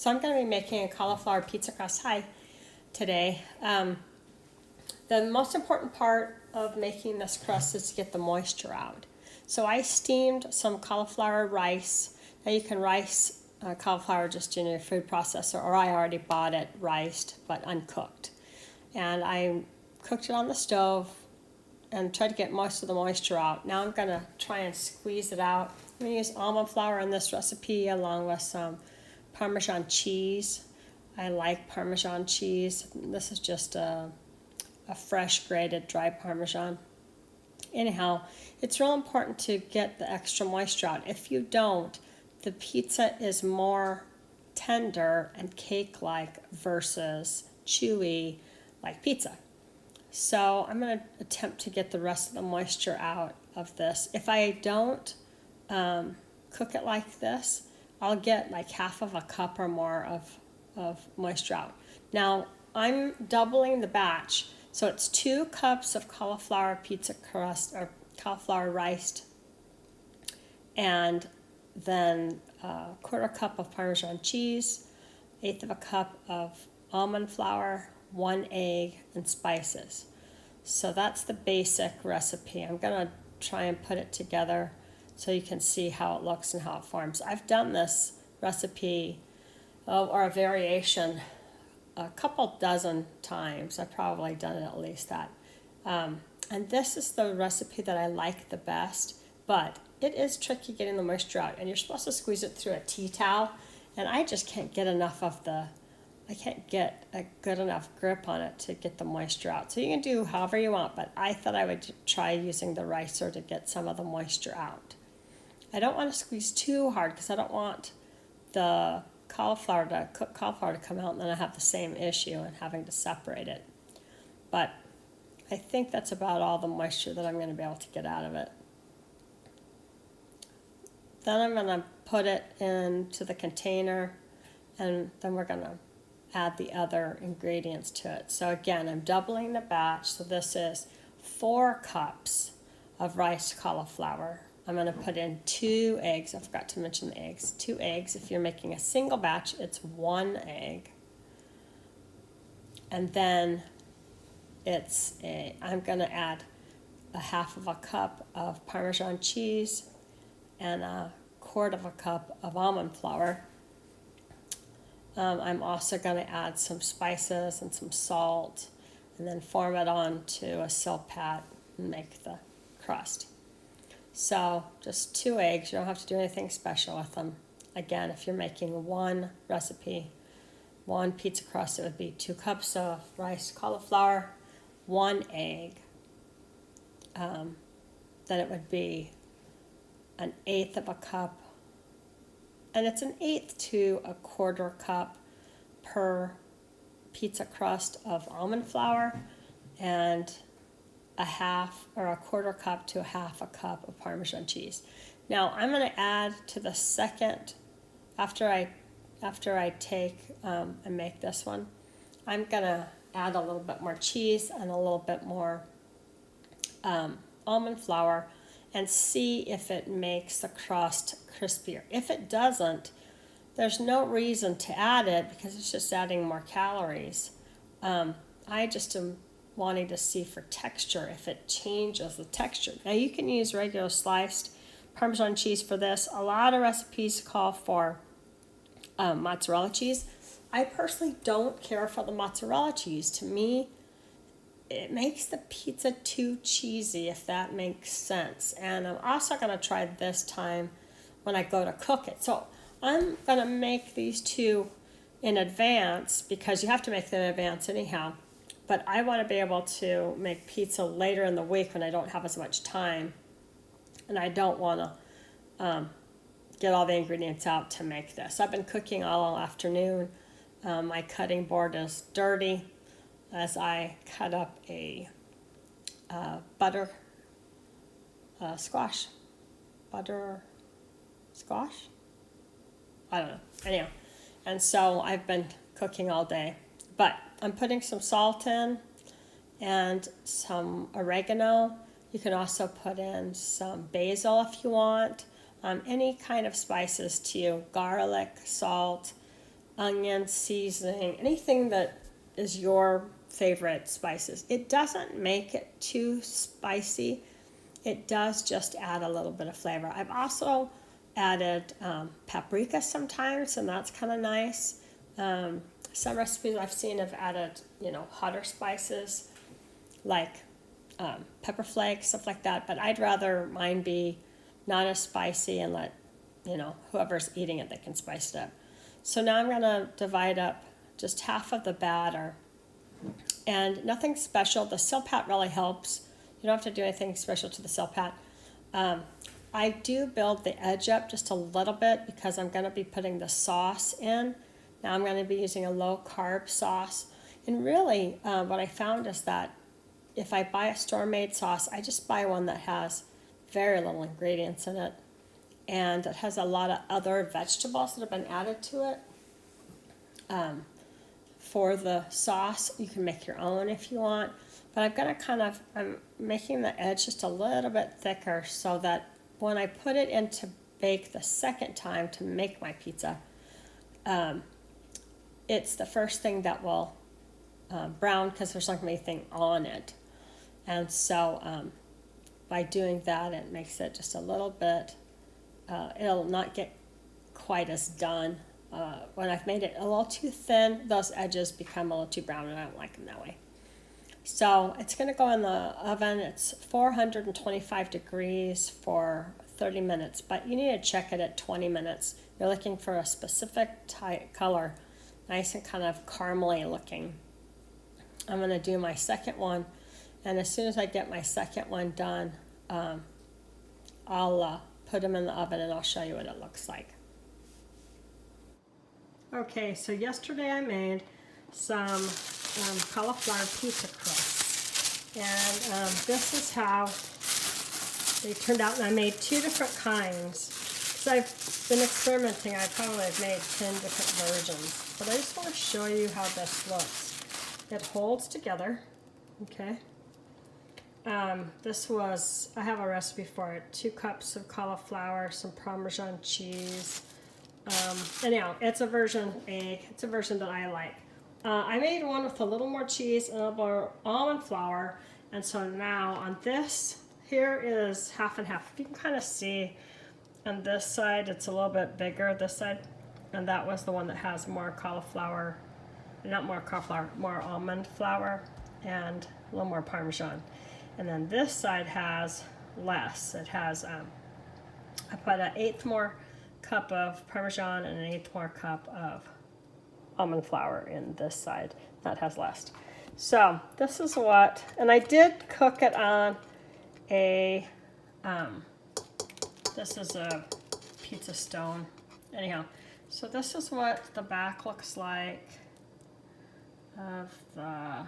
So I'm going to be making a cauliflower pizza crust pie today. The most important part of making this crust is to get the moisture out. So I steamed some cauliflower rice. Now you can rice cauliflower just in your food processor, or I already bought it riced but uncooked. And I cooked it on the stove and tried to get most of the moisture out. Now I'm going to try and squeeze it out. I'm going to use almond flour in this recipe along with some Parmesan cheese. I like Parmesan cheese. This is just a fresh grated dry Parmesan. Anyhow, it's real important to get the extra moisture out. If you don't, the pizza is more tender and cake-like versus chewy like pizza. So I'm going to attempt to get the rest of the moisture out of this. If I don't cook it like this, I'll get like half of a cup or more of moisture out. Now I'm doubling the batch, so it's 2 cups of cauliflower pizza crust or cauliflower rice, and then a 1/4 cup of Parmesan cheese, 1/8 of a cup of almond flour, 1 egg, and spices. So that's the basic recipe. I'm going to try and put it together so you can see how it looks and how it forms. I've done this recipe or a variation a couple dozen times. I've probably done it at least that. And this is the recipe that I like the best, but it is tricky getting the moisture out, and you're supposed to squeeze it through a tea towel, and I just can't get enough of I can't get a good enough grip on it to get the moisture out. So you can do however you want, but I thought I would try using the ricer to get some of the moisture out. I don't want to squeeze too hard because I don't want the cooked cauliflower to come out and then I have the same issue and having to separate it. But I think that's about all the moisture that I'm going to be able to get out of it. Then I'm going to put it into the container, and then we're going to add the other ingredients to it. So again, I'm doubling the batch. So this is 4 cups of riced cauliflower. I'm going to put in 2 eggs. I forgot to mention the eggs. 2 eggs. If you're making a single batch, it's 1 egg. And then I'm going to add a 1/2 of a cup of Parmesan cheese and a 1/4 of a cup of almond flour. I'm also going to add some spices and some salt, and then form it onto a silk pad and make the crust. So just 2 eggs. You don't have to do anything special with them. Again, if you're making one recipe, one pizza crust, it would be 2 cups of riced cauliflower, 1 egg. Then it would be an 1/8 of a cup, and it's an 1/8 to a 1/4 cup per pizza crust of almond flour, and a 1/2 or a 1/4 cup to a 1/2 a cup of Parmesan cheese. Now I'm going to add to the second, after I take and make this one, I'm going to add a little bit more cheese and a little bit more almond flour and see if it makes the crust crispier. If it doesn't, there's no reason to add it because it's just adding more calories. I just am wanting to see for texture if it changes the texture. Now you can use regular sliced Parmesan cheese for this. A lot of recipes call for mozzarella cheese. I personally don't care for the mozzarella cheese. To me, it makes the pizza too cheesy, if that makes sense. And I'm also going to try this time when I go to cook it. So I'm going to make these 2 in advance because you have to make them in advance anyhow. But I want to be able to make pizza later in the week when I don't have as much time. And I don't want to get all the ingredients out to make this. I've been cooking all afternoon. My cutting board is dirty as I cut up a butter squash. Butter squash? I don't know. Anyhow, and so I've been cooking all day. But I'm putting some salt in and some oregano. You can also put in some basil if you want. Any kind of spices to you. Garlic, salt, onion, seasoning, anything that is your favorite spices. It doesn't make it too spicy. It does just add a little bit of flavor. I've also added paprika sometimes, and that's kind of nice. Some recipes I've seen have added, hotter spices like pepper flakes, stuff like that. But I'd rather mine be not as spicy and let, whoever's eating it, they can spice it up. So now I'm going to divide up just half of the batter. And nothing special. The Silpat really helps. You don't have to do anything special to the Silpat. I do build the edge up just a little bit because I'm going to be putting the sauce in. Now I'm going to be using a low-carb sauce. And really, what I found is that if I buy a store-made sauce, I just buy one that has very little ingredients in it. And it has a lot of other vegetables that have been added to it. For the sauce, you can make your own if you want. But I'm going to I'm making the edge just a little bit thicker so that when I put it in to bake the second time to make my pizza, it's the first thing that will brown because there's not going to be anything on it. And so by doing that, it makes it just a little bit, it'll not get quite as done. When I've made it a little too thin, those edges become a little too brown and I don't like them that way. So it's going to go in the oven. It's 425 degrees for 30 minutes, but you need to check it at 20 minutes. You're looking for a specific color, nice and kind of caramely looking. I'm going to do my second one, and as soon as I get my second one done, I'll put them in the oven and I'll show you what it looks like. Okay, so yesterday I made some cauliflower pizza crust, and this is how they turned out. And I made 2 different kinds because I've been experimenting. I probably have made 10 different versions, but I just want to show you how this looks. It holds together, okay. This was, I have a recipe for it, 2 cups of cauliflower, some Parmesan cheese. Anyhow, it's a version egg. It's a version that I like. I made one with a little more cheese and a little more almond flour, and so now on this, here is half and half. You can kind of see on this side, it's a little bit bigger, this side, and that was the one that has more cauliflower, not more cauliflower, more almond flour and a little more Parmesan. And then this side has less. It has, I put an 1/8 more cup of Parmesan and an 1/8 more cup of almond flour in this side. That has less. So this is what, and I did cook it on a, this is a pizza stone. Anyhow, so this is what the back looks like of the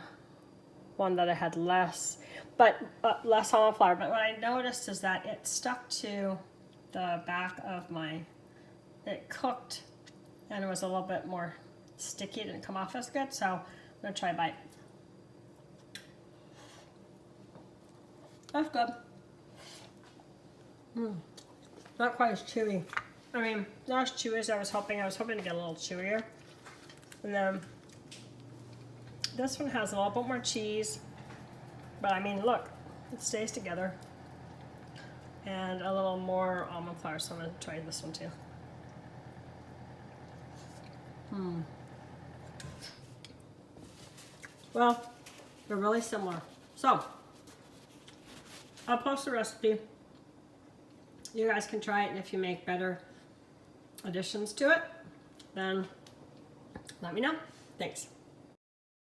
one that I had less, but less almond flour. But what I noticed is that it stuck to the back of my, it cooked and it was a little bit more sticky. It didn't come off as good, so I'm gonna try a bite. That's good. Not quite as chewy. I mean, not as chewy as I was hoping. I was hoping to get a little chewier. And then this one has a little bit more cheese, but I mean, look, it stays together. And a little more almond flour, so I'm gonna try this one too. Well, they're really similar. So, I'll post the recipe. You guys can try it, and if you make better additions to it, then let me know. Thanks.